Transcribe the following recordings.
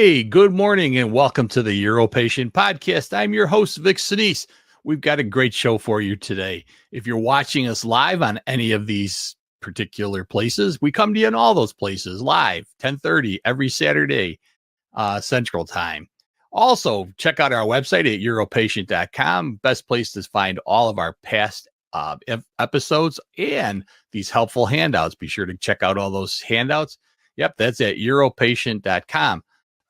Hey, good morning and welcome to the UroPatient podcast. I'm your host, Vic Sinise. We've got a great show for you today. If you're watching us live on any of these particular places, we come to you in all those places live, 10:30 every Saturday, Central Time. Also, check out our website at UroPatient.com. Best place to find all of our past episodes and these helpful handouts. Be sure to check out all those handouts. Yep, that's at UroPatient.com.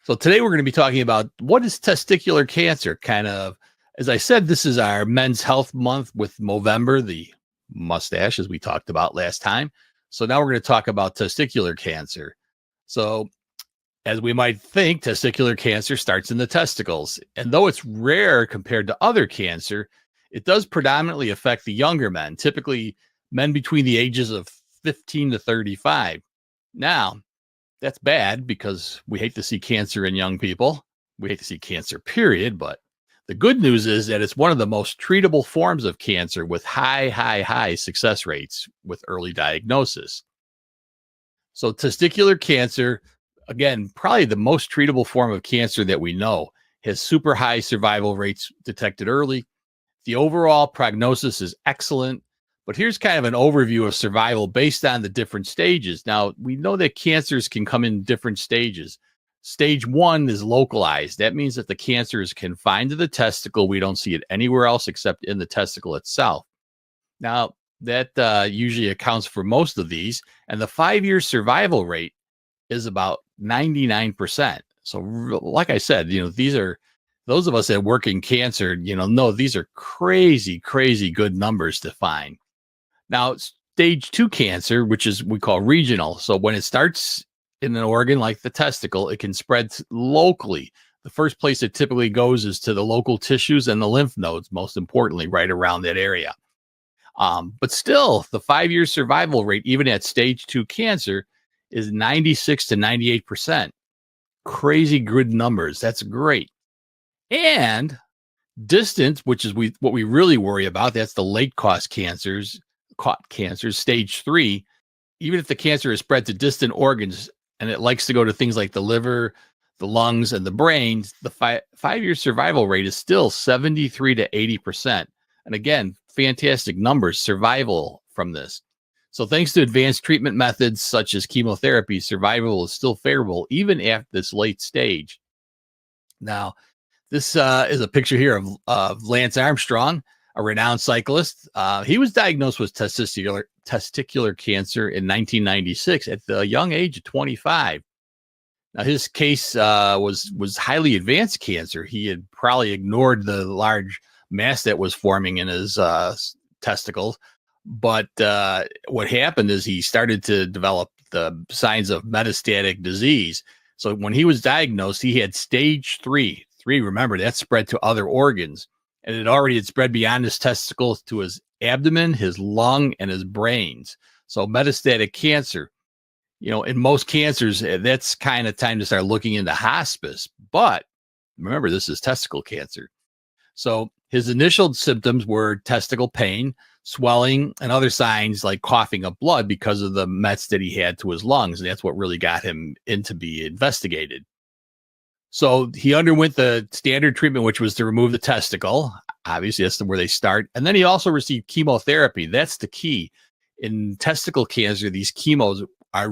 So today we're going to be talking about what is testicular cancer. Kind of, as I said, this is our Men's Health Month with Movember, the mustache, as we talked about last time. So now we're going to talk about testicular cancer. So as we might think, testicular cancer starts in the testicles. And though it's rare compared to other cancer, it does predominantly affect the younger men, typically men between the ages of 15 to 35. Now, that's bad because we hate to see cancer in young people. We hate to see cancer, period. But the good news is that it's one of the most treatable forms of cancer with high success rates with early diagnosis. So testicular cancer, again, probably the most treatable form of cancer that we know, has super high survival rates detected early. The overall prognosis is excellent. But here's kind of an overview of survival based on the different stages. Now, we know that cancers can come in different stages. Stage 1 is localized. That means that the cancer is confined to the testicle. We don't see it anywhere else except in the testicle itself. Now, that usually accounts for most of these. And the 5-year survival rate is about 99%. So, like I said, these are those of us that work in cancer, know these are crazy good numbers to find. Now, stage 2 cancer, which is we call regional. So when it starts in an organ like the testicle, it can spread locally. The first place it typically goes is to the local tissues and the lymph nodes, most importantly, right around that area. But still, the 5-year survival rate, even at stage 2 cancer, is 96 to 98%. Crazy good numbers. That's great. And distant, which is what we really worry about, that's the late caught cancers, stage 3. Even if the cancer is spread to distant organs and it likes to go to things like the liver, the lungs, and the brain, the 5-year survival rate is still 73 to 80%. And again, fantastic numbers, survival from this. So thanks to advanced treatment methods such as chemotherapy, survival is still favorable even at this late stage. Now, this is a picture here of Lance Armstrong, a renowned cyclist. He was diagnosed with testicular cancer in 1996 at the young age of 25. Now, his case was highly advanced cancer. He had probably ignored the large mass that was forming in his testicles. But what happened is he started to develop the signs of metastatic disease. So when he was diagnosed, he had stage 3. Remember, that spread to other organs. And it already had spread beyond his testicles to his abdomen, his lung, and his brains. So metastatic cancer, in most cancers, that's kind of time to start looking into hospice. But remember, this is testicle cancer. So his initial symptoms were testicle pain, swelling, and other signs like coughing up blood because of the mets that he had to his lungs. And that's what really got him in to be investigated. So he underwent the standard treatment, which was to remove the testicle. Obviously, that's where they start. And then he also received chemotherapy. That's the key. In testicle cancer, these cancers are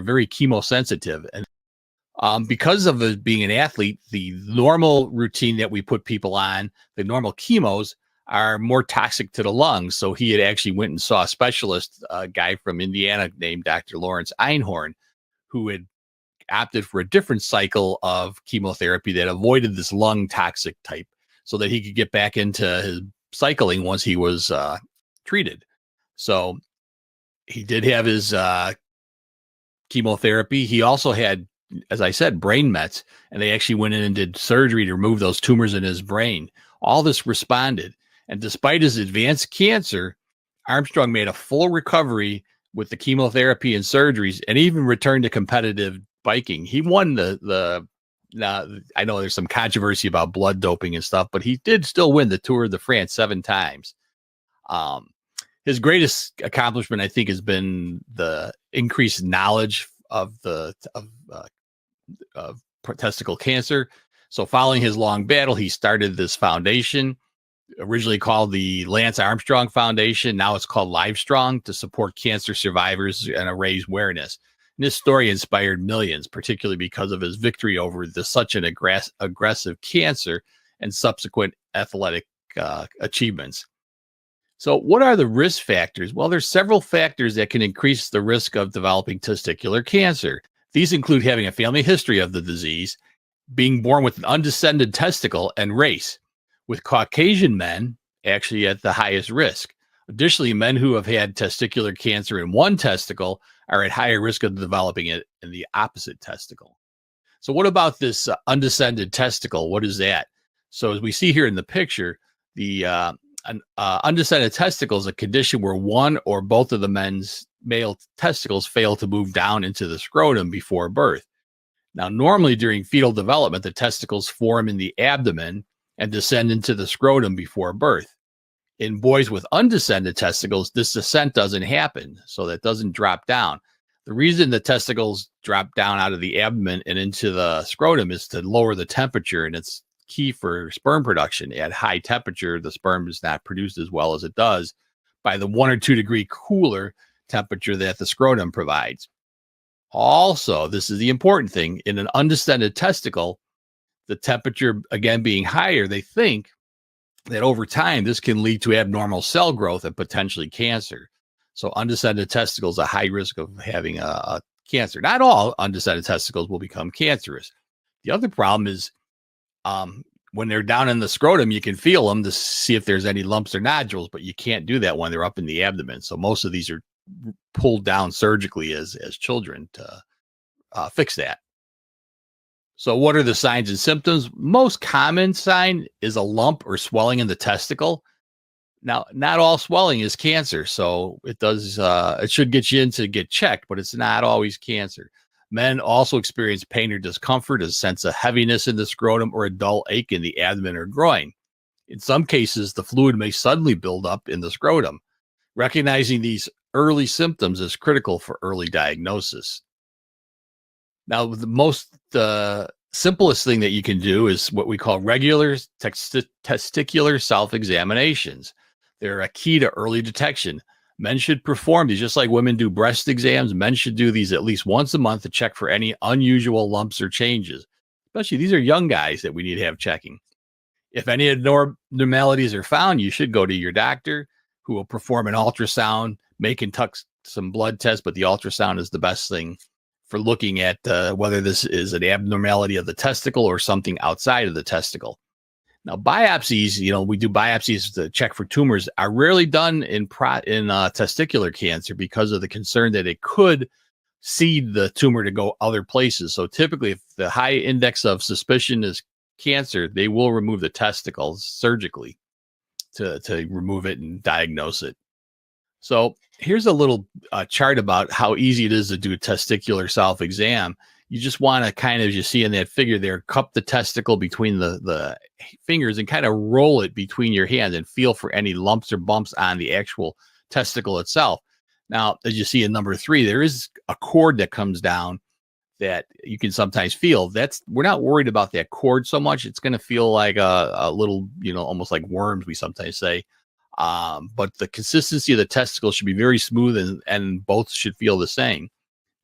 very chemosensitive. And because of it being an athlete, the normal routine that we put people on, the normal chemos, are more toxic to the lungs. So he had actually went and saw a specialist, a guy from Indiana named Dr. Lawrence Einhorn, who had opted for a different cycle of chemotherapy that avoided this lung toxic type so that he could get back into his cycling once he was treated. So he did have his chemotherapy. He also had, as I said, brain mets, and they actually went in and did surgery to remove those tumors in his brain. All this responded. And despite his advanced cancer, Armstrong made a full recovery with the chemotherapy and surgeries and even returned to competitive biking. He won I know there's some controversy about blood doping and stuff, but he did still win the Tour de France 7 times. His greatest accomplishment, I think, has been the increased knowledge of testicle cancer. So following his long battle, he started this foundation, originally called the Lance Armstrong Foundation. Now it's called Livestrong, to support cancer survivors and raise awareness. And this story inspired millions, particularly because of his victory over such an aggressive cancer and subsequent athletic achievements. So what are the risk factors? Well, there's several factors that can increase the risk of developing testicular cancer. These include having a family history of the disease, being born with an undescended testicle, and race, with Caucasian men actually at the highest risk. Additionally, men who have had testicular cancer in one testicle are at higher risk of developing it in the opposite testicle. So what about this undescended testicle? What is that? So as we see here in the picture, the undescended testicle is a condition where one or both of the men's male testicles fail to move down into the scrotum before birth. Now, normally during fetal development, the testicles form in the abdomen and descend into the scrotum before birth. In boys with undescended testicles, this descent doesn't happen, so that doesn't drop down. The reason the testicles drop down out of the abdomen and into the scrotum is to lower the temperature, and it's key for sperm production. At high temperature, the sperm is not produced as well as it does by the 1 or 2 degree cooler temperature that the scrotum provides. Also, this is the important thing, in an undescended testicle, the temperature, again, being higher, they think that over time, this can lead to abnormal cell growth and potentially cancer. So undescended testicles are high risk of having a cancer. Not all undescended testicles will become cancerous. The other problem is when they're down in the scrotum, you can feel them to see if there's any lumps or nodules, but you can't do that when they're up in the abdomen. So most of these are pulled down surgically as children to fix that. So what are the signs and symptoms? Most common sign is a lump or swelling in the testicle. Now, not all swelling is cancer, so it should get you in to get checked, but it's not always cancer. Men also experience pain or discomfort, a sense of heaviness in the scrotum, or a dull ache in the abdomen or groin. In some cases, the fluid may suddenly build up in the scrotum. Recognizing these early symptoms is critical for early diagnosis. Now, the simplest thing that you can do is what we call regular testicular self-examinations. They're a key to early detection. Men should perform these just like women do breast exams. Men should do these at least once a month to check for any unusual lumps or changes. Especially these are young guys that we need to have checking. If any abnormalities are found, you should go to your doctor, who will perform an ultrasound, may conduct some blood tests, but the ultrasound is the best thing for looking at whether this is an abnormality of the testicle or something outside of the testicle. Now, biopsies, we do biopsies to check for tumors, are rarely done in testicular cancer because of the concern that it could seed the tumor to go other places. So typically, if the high index of suspicion is cancer, they will remove the testicles surgically to remove it and diagnose it. So here's a little chart about how easy it is to do a testicular self-exam. You just want to kind of, as you see in that figure there, cup the testicle between the fingers and kind of roll it between your hands and feel for any lumps or bumps on the actual testicle itself. Now, as you see in number 3, there is a cord that comes down that you can sometimes feel. We're not worried about that cord so much. It's going to feel like a little, almost like worms, we sometimes say. But the consistency of the testicle should be very smooth and both should feel the same.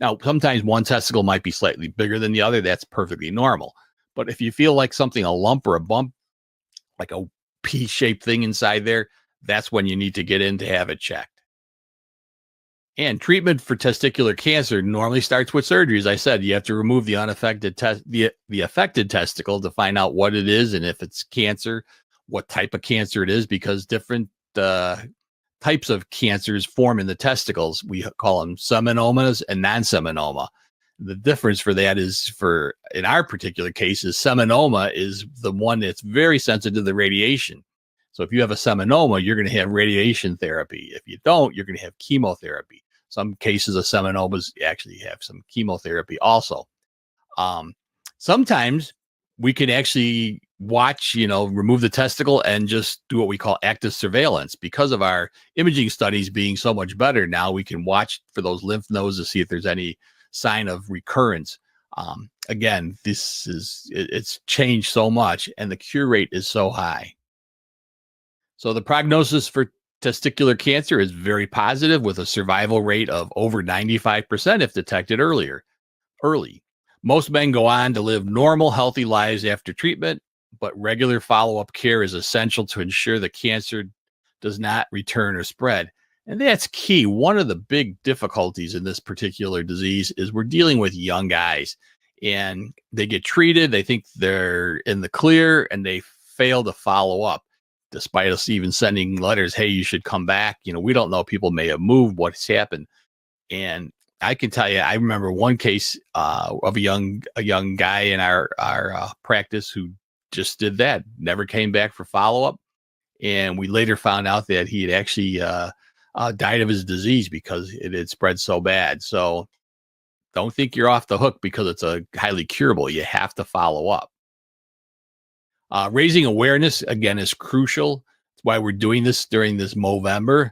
Now, sometimes one testicle might be slightly bigger than the other. That's perfectly normal. But if you feel like something, a lump or a bump, like a pea-shaped thing inside there, that's when you need to get in to have it checked. And treatment for testicular cancer normally starts with surgery. As I said, you have to remove the unaffected the affected testicle to find out what it is and if it's cancer, what type of cancer it is, because different types of cancers form in the testicles. We call them seminomas and non-seminoma. The difference for that is, in our particular case, is seminoma is the one that's very sensitive to radiation. So if you have a seminoma, you're going to have radiation therapy. If you don't, you're going to have chemotherapy. Some cases of seminomas actually have some chemotherapy also. Sometimes we can actually watch, remove the testicle and just do what we call active surveillance. Because of our imaging studies being so much better now, we can watch for those lymph nodes to see if there's any sign of recurrence. Again, it's changed so much, and the cure rate is so high. So the prognosis for testicular cancer is very positive, with a survival rate of over 95% if detected early. Most men go on to live normal, healthy lives after treatment, but regular follow-up care is essential to ensure the cancer does not return or spread. And that's key. One of the big difficulties in this particular disease is we're dealing with young guys, and they get treated. They think they're in the clear, and they fail to follow up despite us even sending letters. Hey, you should come back. We don't know. People may have moved. What's happened? And I can tell you, I remember one case of a young guy in our practice who just did that, never came back for follow up, and we later found out that he had actually died of his disease because it had spread so bad. So don't think you're off the hook because it's a highly curable. You have to follow up. Raising awareness, again, is crucial. That's why we're doing this during this Movember.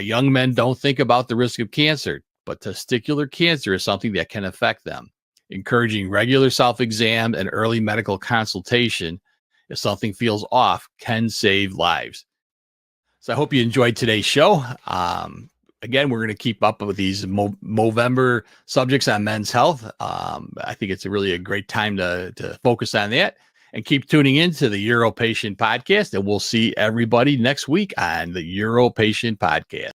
Young men don't think about the risk of cancer, but testicular cancer is something that can affect them. Encouraging regular self-exam and early medical consultation if something feels off can save lives. So I hope you enjoyed today's show. Again, we're going to keep up with these Movember subjects on men's health. I think it's really a great time to focus on that. And keep tuning in to the UroPatient podcast, and we'll see everybody next week on the UroPatient podcast.